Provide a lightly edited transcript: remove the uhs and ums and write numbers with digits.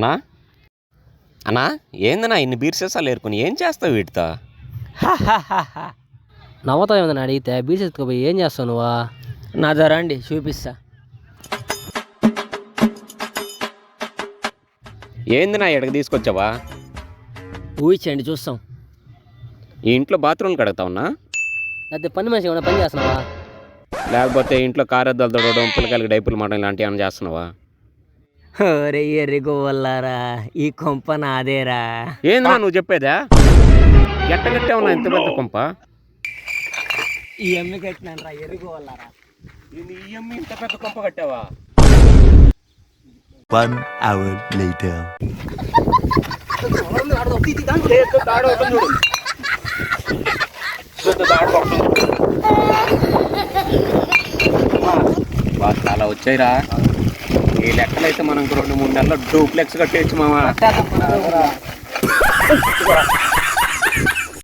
అన్నా అన్నా ఏందన్నా ఇన్ని బీర్ సీసాలు ఏరుకుని ఏం చేస్తావు వీటితో? నవ్వుతావు ఏమన్నా అడిగితే బీచ్ ఎత్తుకుపోయి ఏం చేస్తావు నువ్వా? నా రండి చూపిస్తా. ఏంది నా ఎడకి తీసుకొచ్చావా? ఊహించండి చూస్తాం. ఈ ఇంట్లో బాత్రూమ్లు కడుగుతావున్నా? లేకపోతే పని మనిషి ఏమైనా పని చేస్తున్నావా? లేకపోతే ఇంట్లో కారద్దాలు తొడవడం పిల్లకాయలకి డైపులు మాటలు ఇలాంటివి ఏమైనా చేస్తున్నావా? ఒరే ఎర్రిగోవల్లారా, ఈ కొంప నాదేరా. ఏందినా నువ్వు చెప్పేదా? ఎట్టగట్టే ఉన్నా ఇంత పెద్ద కొంప? ఈ అమ్మి కట్టినాను రా ఎర్రిగోవల్లారా. ఈ అమ్మి ఇంత పెద్ద కొంప కట్టావా? 1 hour later. చాలా వచ్చాయిరా. ఈ లెక్కలైతే మనం 2-3 నెలల్లో డూప్లెక్స్ కట్టేయచ్చు మామ.